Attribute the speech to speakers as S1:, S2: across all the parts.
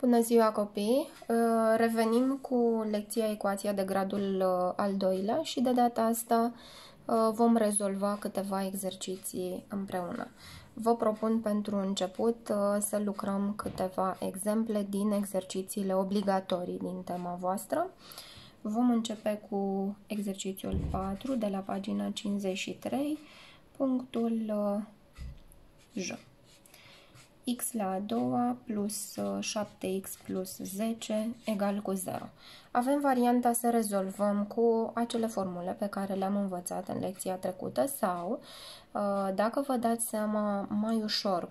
S1: Bună ziua, copii! Revenim cu lecția ecuația de gradul al doilea și de data asta vom rezolva câteva exerciții împreună. Vă propun pentru început să lucrăm câteva exemple din exercițiile obligatorii din tema voastră. Vom începe cu exercițiul 4 de la pagina 53, punctul J. X la a doua plus 7x plus 10 egal cu 0. Avem varianta să rezolvăm cu acele formule pe care le-am învățat în lecția trecută sau, dacă vă dați seama mai ușor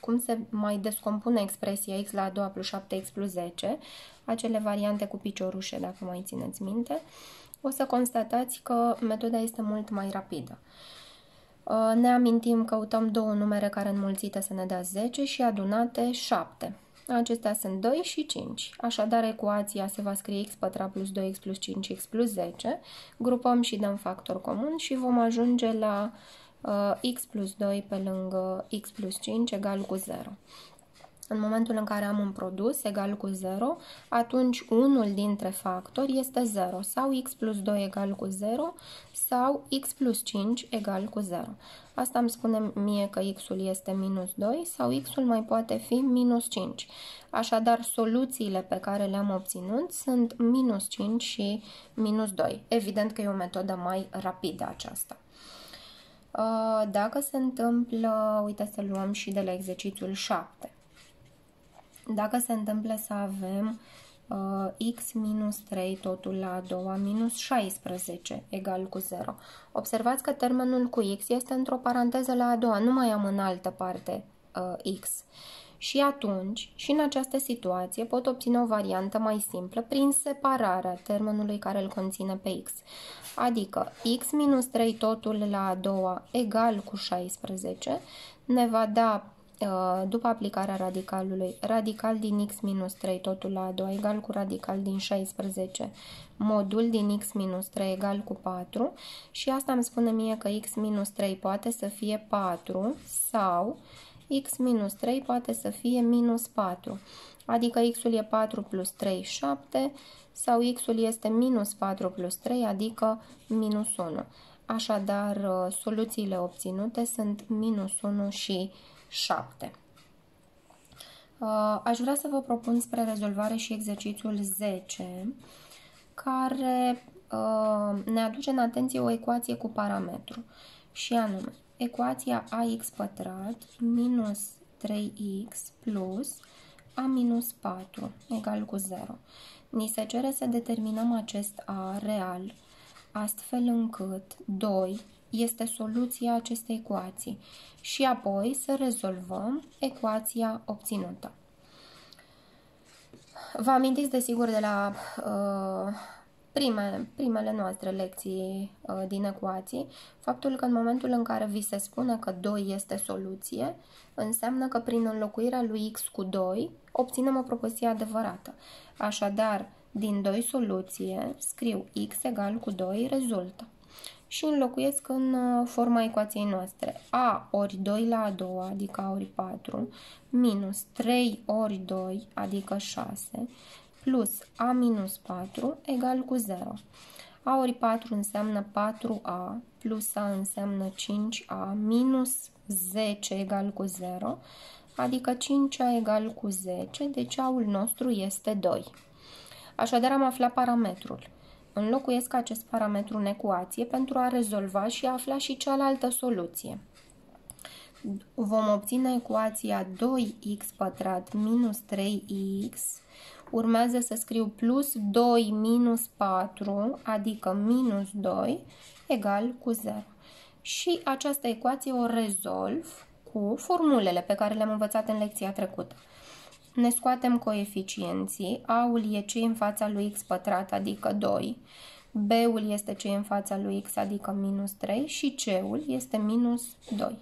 S1: cum se mai descompune expresia x la a doua plus 7x plus 10, acele variante cu piciorușe, dacă mai țineți minte, o să constatați că metoda este mult mai rapidă. Ne amintim, căutăm două numere care înmulțite să ne dea 10 și adunate 7. Acestea sunt 2 și 5. Așadar, ecuația se va scrie x pătrat plus 2x plus 5x plus 10. Grupăm și dăm factor comun și vom ajunge la x plus 2 pe lângă x plus 5 egal cu 0. În momentul în care am un produs egal cu 0, atunci unul dintre factori este 0, sau x plus 2 egal cu 0, sau x plus 5 egal cu 0. Asta îmi spune mie că x-ul este minus 2 sau x-ul mai poate fi minus 5. Așadar, soluțiile pe care le-am obținut sunt minus 5 și minus 2. Evident că e o metodă mai rapidă aceasta. Dacă se întâmplă, uite să luăm și de la exercițiul 7. Dacă se întâmplă să avem x minus 3 totul la a doua minus 16 egal cu 0. Observați că termenul cu x este într-o paranteză la a doua, nu mai am în altă parte x. Și atunci, și în această situație, pot obține o variantă mai simplă prin separarea termenului care îl conține pe x. Adică x minus 3 totul la a doua egal cu 16 ne va da, după aplicarea radicalului, radical din x minus 3 totul la a doua egal cu radical din 16, modul din x minus 3 egal cu 4 și asta îmi spune mie că x minus 3 poate să fie 4 sau x minus 3 poate să fie minus 4, adică x-ul e 4 plus 3, 7 sau x-ul este minus 4 plus 3, adică minus 1. Așadar, soluțiile obținute sunt minus 1 și 7. Aș vrea să vă propun spre rezolvare și exercițiul 10, care ne aduce în atenție o ecuație cu parametru, și anume ecuația ax pătrat minus 3x plus a minus 4 egal cu 0. Ni se cere să determinăm acest a real, astfel încât 2 este soluția acestei ecuații și apoi să rezolvăm ecuația obținută. Vă amintiți desigur de la primele noastre lecții din ecuații, faptul că în momentul în care vi se spune că 2 este soluție, înseamnă că prin înlocuirea lui x cu 2 obținem o propoziție adevărată. Așadar, din 2 soluție, scriu x egal cu 2 rezultă. Și înlocuiesc în forma ecuației noastre. A ori 2 la a doua, adică a ori 4, minus 3 ori 2, adică 6, plus a minus 4 egal cu 0. A ori 4 înseamnă 4a, plus a înseamnă 5a, minus 10 egal cu 0, adică 5a egal cu 10, deci a-ul nostru este 2. Așadar am aflat parametrul. Înlocuiesc acest parametru în ecuație pentru a rezolva și a afla și cealaltă soluție. Vom obține ecuația 2x pătrat minus 3x. Urmează să scriu plus 2 minus 4, adică minus 2, egal cu 0. Și această ecuație o rezolv cu formulele pe care le-am învățat în lecția trecută. Ne scoatem coeficienții, a-ul e ce în fața lui x pătrat, adică 2, b-ul este ce în fața lui x, adică minus 3 și c-ul este minus 2.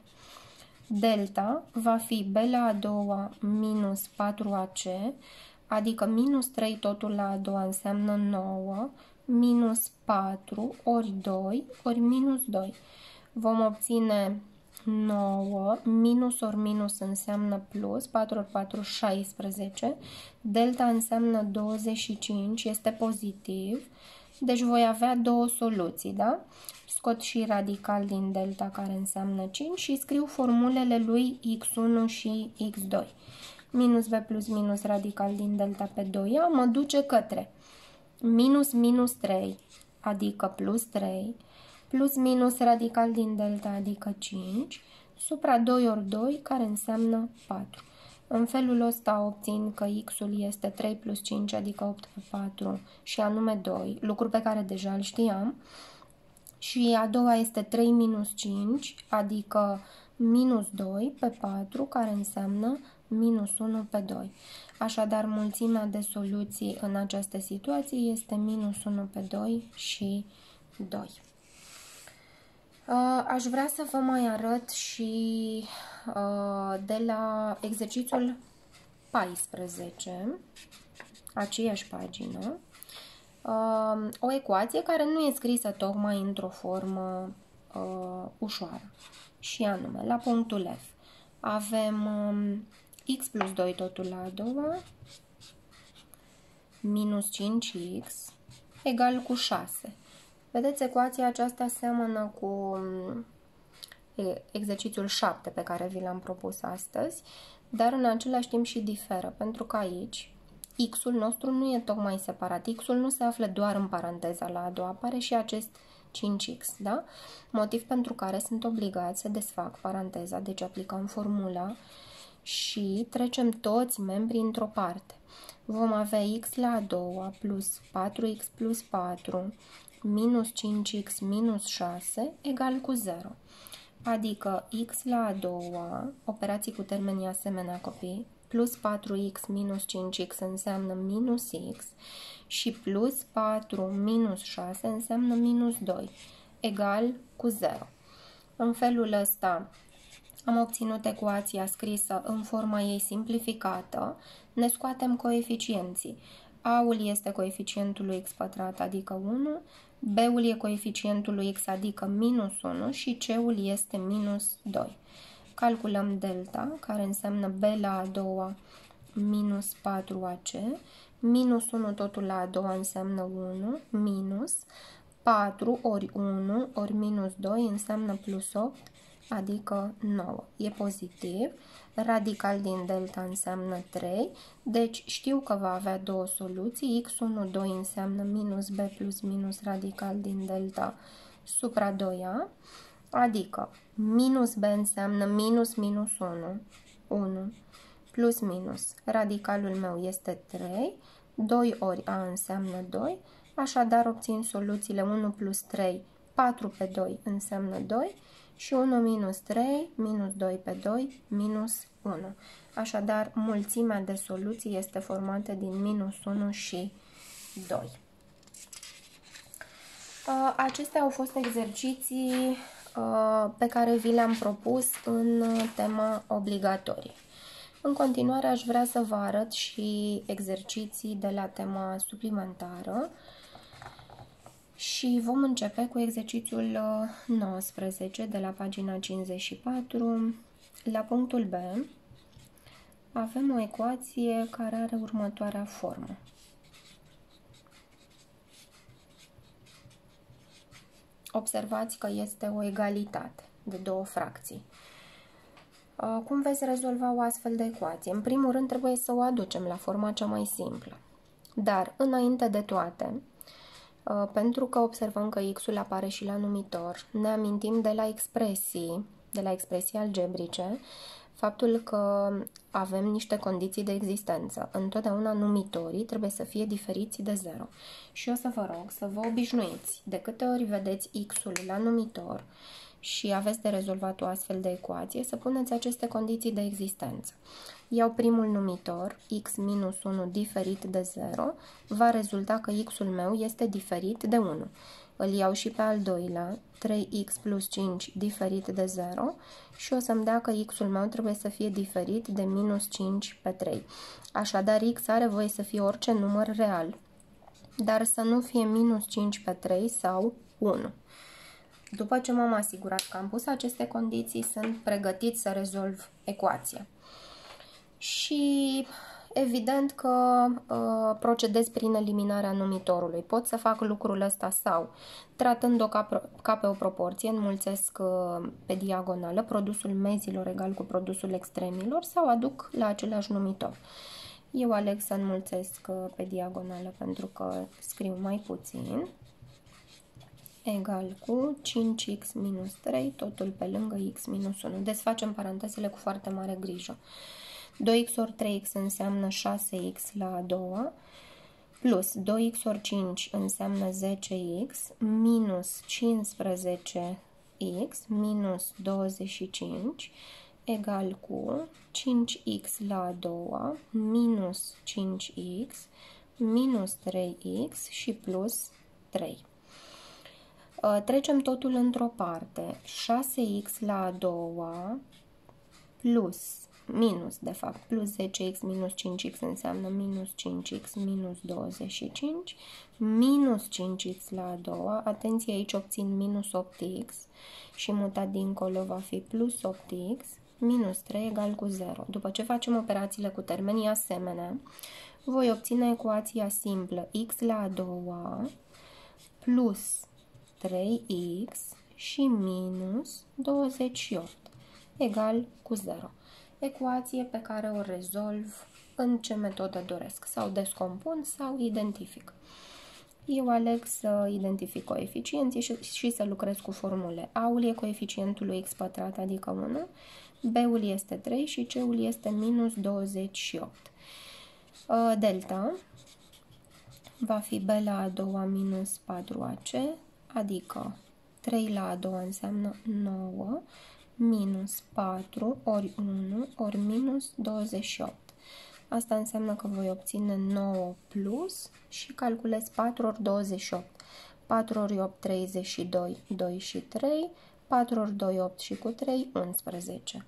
S1: Delta va fi b la a doua minus 4ac, adică minus 3 totul la a doua înseamnă 9, minus 4 ori 2 ori minus 2. Vom obține 9, minus ori minus înseamnă plus, 4 ori 4, 16, delta înseamnă 25, este pozitiv, deci voi avea două soluții, da? Scot și radical din delta care înseamnă 5 și scriu formulele lui x1 și x2. Minus b plus minus radical din delta pe 2a mă duce către minus minus 3, adică plus 3, plus minus radical din delta, adică 5, supra 2 ori 2, care înseamnă 4. În felul ăsta obțin că x-ul este 3 plus 5, adică 8 pe 4, și anume 2, lucru pe care deja îl știam. Și a doua este 3 minus 5, adică minus 2 pe 4, care înseamnă minus 1 pe 2. Așadar, mulțimea de soluții în această situație este minus 1 pe 2 și 2. Aș vrea să vă mai arăt și de la exercițiul 14, aceeași pagină, o ecuație care nu e scrisă tocmai într-o formă ușoară. Și anume, la punctul F avem x plus 2 totul la a doua minus 5x egal cu 6. Vedeți, ecuația aceasta seamănă cu exercițiul 7 pe care vi l-am propus astăzi, dar în același timp și diferă, pentru că aici x-ul nostru nu e tocmai separat. X-ul nu se află doar în paranteza la a doua, apare și acest 5x, da? Motiv pentru care sunt obligați să desfac paranteza, deci aplicăm formula și trecem toți membrii într-o parte. Vom avea x la a doua plus 4x plus 4 minus 5x minus 6 egal cu 0. Adică x la a doua, operații cu termenii asemenea, copii, plus 4x minus 5x înseamnă minus x și plus 4 minus 6 înseamnă minus 2, egal cu 0. În felul ăsta am obținut ecuația scrisă în forma ei simplificată, ne scoatem coeficienții. A-ul este coeficientul lui x pătrat, adică 1, B-ul e coeficientul lui x, adică minus 1 și C-ul este minus 2. Calculăm delta, care înseamnă B la a doua minus 4AC, minus 1 totul la a doua înseamnă 1, minus 4 ori 1 ori minus 2 înseamnă plus 8, adică 9. E pozitiv. Radical din delta înseamnă 3, deci știu că va avea două soluții. x1, 2 înseamnă minus b plus minus radical din delta supra 2a, adică minus b înseamnă minus minus 1, 1, plus minus, radicalul meu este 3, 2 ori a înseamnă 2, așadar obțin soluțiile 1 plus 3, 4 pe 2 înseamnă 2, și 1 minus 3, minus 2 pe 2, minus 1. Așadar, mulțimea de soluții este formată din minus 1 și 2. Acestea au fost exerciții pe care vi le-am propus în tema obligatorie. În continuare, aș vrea să vă arăt și exerciții de la tema suplimentară. Și vom începe cu exercițiul 19 de la pagina 54. La punctul B avem o ecuație care are următoarea formă. Observați că este o egalitate de două fracții. Cum veți rezolva o astfel de ecuație? În primul rând trebuie să o aducem la forma cea mai simplă. Dar, înainte de toate, pentru că observăm că x-ul apare și la numitor, ne amintim de la expresii algebrice, faptul că avem niște condiții de existență. Întotdeauna numitorii trebuie să fie diferiți de 0. Și o să vă rog să vă obișnuiți. De câte ori vedeți x-ul la numitor și aveți de rezolvat o astfel de ecuație, să puneți aceste condiții de existență. Iau primul numitor, x minus 1 diferit de 0, va rezulta că x-ul meu este diferit de 1. Îl iau și pe al doilea, 3x plus 5 diferit de 0 și o să-mi dea că x-ul meu trebuie să fie diferit de minus 5 pe 3. Așadar, x are voie să fie orice număr real, dar să nu fie minus 5 pe 3 sau 1. După ce m-am asigurat că am pus aceste condiții, sunt pregătit să rezolv ecuația. Și evident că procedez prin eliminarea numitorului. Pot să fac lucrul ăsta sau, tratând-o ca pe o proporție, înmulțesc pe diagonală produsul mezilor egal cu produsul extremilor sau aduc la același numitor. Eu aleg să înmulțesc pe diagonală pentru că scriu mai puțin. Egal cu 5x minus 3, totul pe lângă x minus 1. Desfacem parantezele cu foarte mare grijă. 2x ori 3x înseamnă 6x la a doua, plus 2x ori 5 înseamnă 10x, minus 15x, minus 25, egal cu 5x la a doua, minus 5x, minus 3x și plus 3. Trecem totul într-o parte. 6x la a doua plus 10x minus 5x înseamnă minus 5x minus 25, minus 5x la a doua, atenție aici obțin minus 8x și mutat dincolo va fi plus 8x, minus 3 egal cu 0. După ce facem operațiile cu termenii asemenea, voi obține ecuația simplă x la a doua plus 3x și minus 28 egal cu 0. Ecuație pe care o rezolv în ce metodă doresc, sau descompun sau identific. Eu aleg să identific coeficienții și să lucrez cu formule. A-ul e coeficientul lui x pătrat, adică 1, B-ul este 3 și C-ul este minus 28. Delta va fi B la a doua minus 4AC, adică 3 la a doua înseamnă 9, minus 4 ori 1 ori minus 28. Asta înseamnă că voi obține 9 plus și calculez 4 ori 28. 4 ori 8, 32, 2 și 3, 4 ori 2, 8 și cu 3, 11.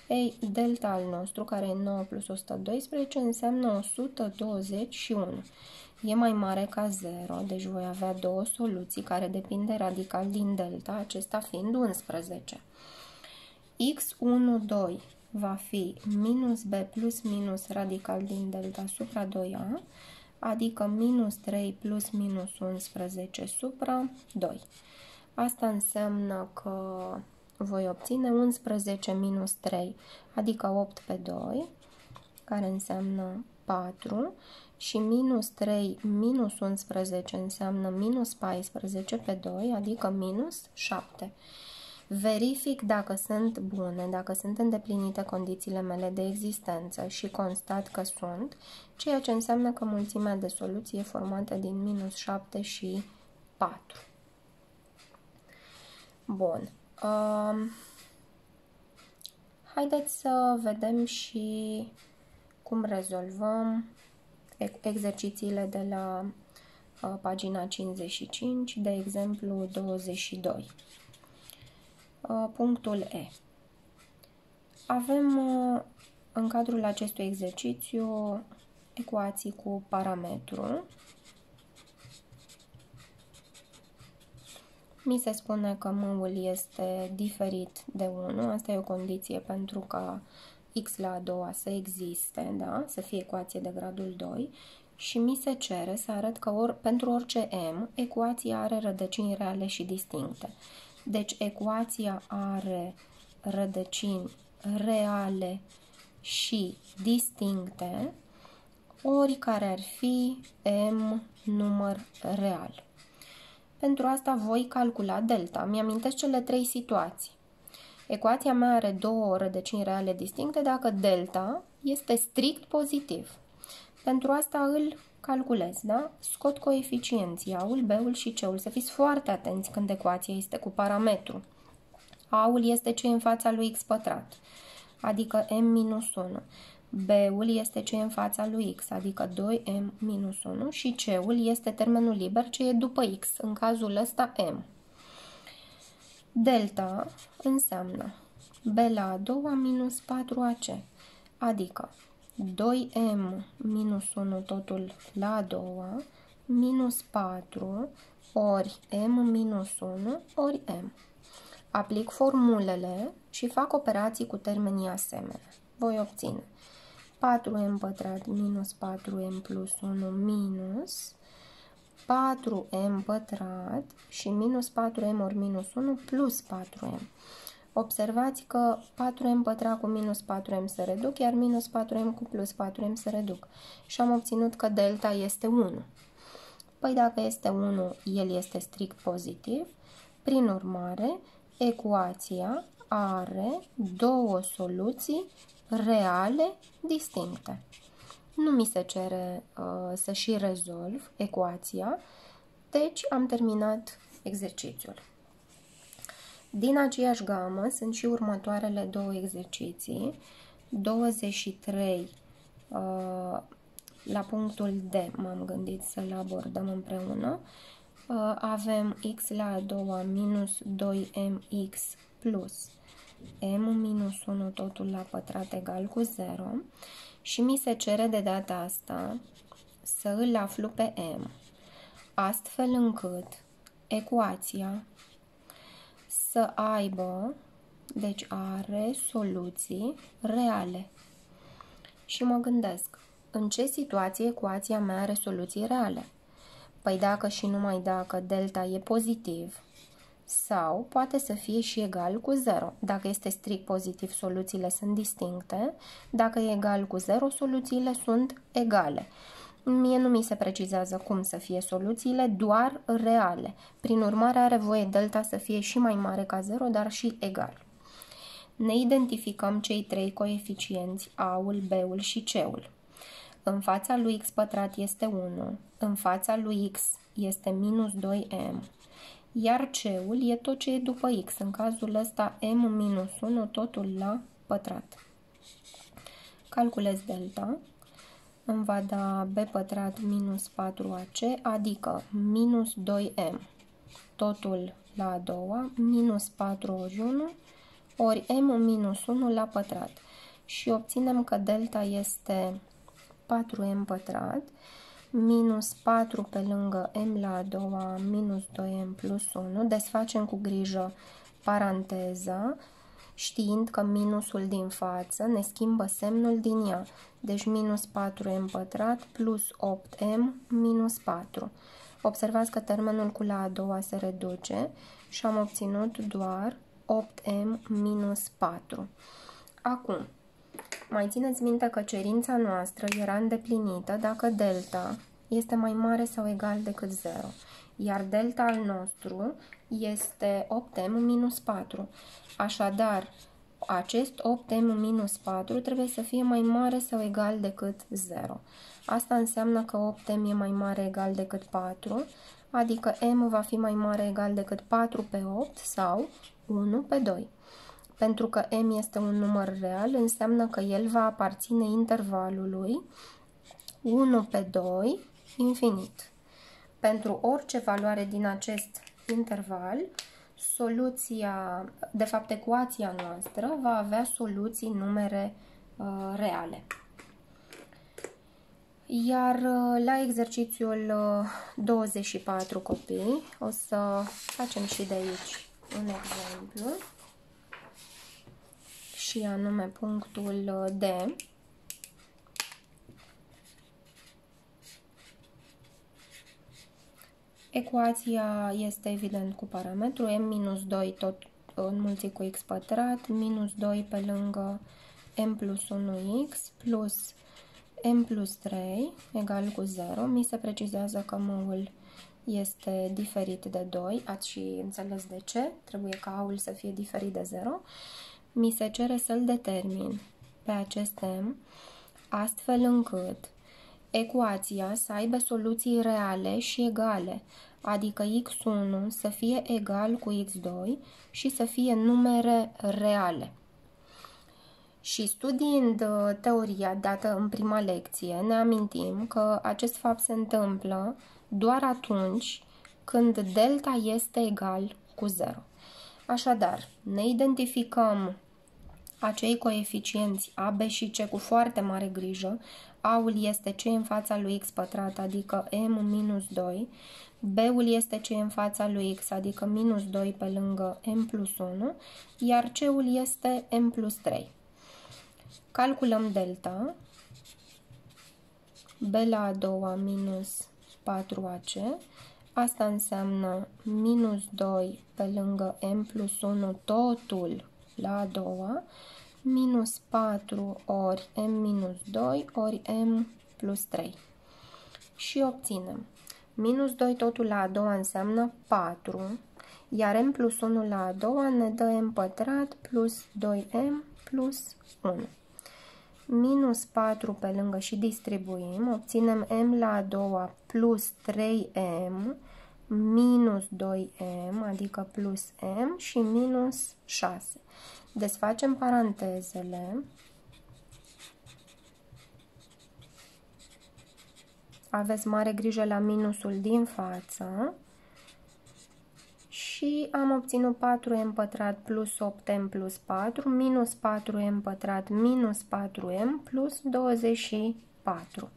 S1: Ei, delta al nostru, care e 9 plus 112, înseamnă 121. E mai mare ca 0, deci voi avea două soluții care depind de radical din delta, acesta fiind 11. x12 va fi minus b plus minus radical din delta supra 2a, adică minus 3 plus minus 11 supra 2. Asta înseamnă că voi obține 11 minus 3, adică 8 pe 2, care înseamnă 4, și minus 3 minus 11 înseamnă minus 14 pe 2, adică minus 7. Verific dacă sunt bune, dacă sunt îndeplinite condițiile mele de existență și constat că sunt, ceea ce înseamnă că mulțimea de soluție e formată din minus 7 și 4. Bun. Haideți să vedem și cum rezolvăm exercițiile de la pagina 55, de exemplu 22. Punctul E. Avem în cadrul acestui exercițiu ecuații cu parametru. Mi se spune că m-ul este diferit de 1, asta e o condiție pentru ca x la a doua să existe, da? Să fie ecuație de gradul 2, și mi se cere să arăt că pentru orice m, ecuația are rădăcini reale și distincte. Deci ecuația are rădăcini reale și distincte, oricare ar fi m număr real. Pentru asta voi calcula delta. Mi-amintesc cele trei situații. Ecuația mea are două rădăcini reale distincte dacă delta este strict pozitiv. Pentru asta îl calculez, da? Scot coeficienții, A-ul, B-ul și C-ul. Să fiți foarte atenți când ecuația este cu parametru. A-ul este ce în fața lui x pătrat, adică m minus 1. B-ul este ce în fața lui x, adică 2m minus 1, și C-ul este termenul liber ce e după x, în cazul ăsta m. Delta înseamnă B la a doua minus 4AC, adică 2m minus 1 totul la a doua, minus 4 ori m minus 1 ori m. Aplic formulele și fac operații cu termenii asemenea. Voi obține 4m pătrat minus 4m plus 1 minus 4m pătrat și minus 4m ori minus 1 plus 4m. Observați că 4m pătrat cu minus 4m se reduc, iar minus 4m cu plus 4m se reduc. Și am obținut că delta este 1. Păi dacă este 1, el este strict pozitiv. Prin urmare, ecuația are două soluții reale distincte. Nu mi se cere să și rezolv ecuația, deci am terminat exercițiul. Din aceeași gamă sunt și următoarele două exerciții. 23 la punctul D m-am gândit să-l abordăm împreună. Avem x la a doua minus 2mx plus m minus 1 totul la pătrat egal cu 0 și mi se cere de data asta să îl aflu pe m, astfel încât ecuația să aibă, deci are soluții reale. Și mă gândesc, în ce situație ecuația mea are soluții reale? Păi dacă și numai dacă delta e pozitiv, sau poate să fie și egal cu 0. Dacă este strict pozitiv, soluțiile sunt distincte. Dacă e egal cu 0, soluțiile sunt egale. Mie nu mi se precizează cum să fie soluțiile, doar reale. Prin urmare, are voie delta să fie și mai mare ca 0, dar și egal. Ne identificăm cei trei coeficienți, A-ul, B-ul și C-ul. În fața lui x pătrat este 1, în fața lui x este minus 2m, iar C-ul e tot ce e după x, în cazul ăsta m minus 1 totul la pătrat. Calculez delta, îmi va da b pătrat minus 4ac, adică minus 2m, totul la a doua, minus 4 ori 1, ori m minus 1 la pătrat. Și obținem că delta este 4m pătrat, minus 4 pe lângă m la a doua, minus 2m plus 1. Desfacem cu grijă paranteza, știind că minusul din față ne schimbă semnul din ea. Deci minus 4m pătrat plus 8m minus 4. Observați că termenul cu la a doua se reduce și am obținut doar 8m minus 4. Acum, mai țineți minte că cerința noastră era îndeplinită dacă delta este mai mare sau egal decât 0, iar delta al nostru este 8m minus 4. Așadar, acest 8m minus 4 trebuie să fie mai mare sau egal decât 0. Asta înseamnă că 8m e mai mare egal decât 4, adică m va fi mai mare egal decât 4 pe 8 sau 1 pe 2. Pentru că m este un număr real, înseamnă că el va aparține intervalului 1 pe 2, infinit. Pentru orice valoare din acest interval, soluția, de fapt ecuația noastră, va avea soluții numere reale. Iar la exercițiul 24 copii, o să facem și de aici un exemplu, și anume punctul D. Ecuația este evident cu parametru m-2 tot înmulțit cu x pătrat, minus 2 pe lângă m plus 1x plus m plus 3 egal cu 0. Mi se precizează că m-ul este diferit de 2, ați și înțeles de ce, trebuie ca a-ul să fie diferit de 0. Mi se cere să-l determin pe acest m, astfel încât ecuația să aibă soluții reale și egale, adică x1 să fie egal cu x2 și să fie numere reale. Și studiind teoria dată în prima lecție, ne amintim că acest fapt se întâmplă doar atunci când delta este egal cu 0. Așadar, ne identificăm acei coeficienți A, B și C cu foarte mare grijă. A-ul este C în fața lui X pătrat, adică M minus 2. B-ul este C în fața lui X, adică minus 2 pe lângă M plus 1, iar C-ul este M plus 3. Calculăm delta. B la a doua minus 4AC. Asta înseamnă minus 2 pe lângă M plus 1, totul la a doua, minus 4 ori M minus 2 ori M plus 3. Și obținem minus 2 totul la a doua înseamnă 4, iar M plus 1 la a doua ne dă M pătrat plus 2M plus 1. Minus 4 pe lângă și distribuim, obținem M la a doua plus 3M minus 2M, adică plus M și minus 6. Desfacem parantezele. Aveți mare grijă la minusul din față. Și am obținut 4M pătrat plus 8M plus 4 minus 4M pătrat minus 4M plus 24.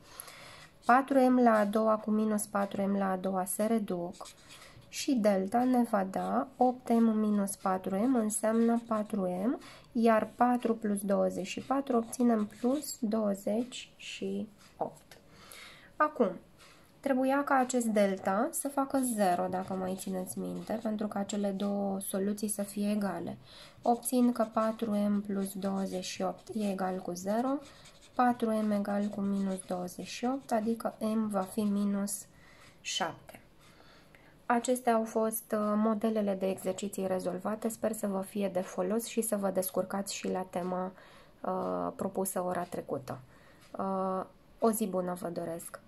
S1: 4M la a doua cu minus 4M la a doua se reduc și delta ne va da 8M minus 4M înseamnă 4M, iar 4 plus 24 obținem plus 28. Acum, trebuia ca acest delta să facă 0, dacă mai țineți minte, pentru ca cele două soluții să fie egale. Obțin că 4M plus 28 e egal cu 0, 4M egal cu minus 28, adică M va fi minus 7. Acestea au fost modelele de exerciții rezolvate. Sper să vă fie de folos și să vă descurcați și la tema propusă ora trecută. O zi bună vă doresc!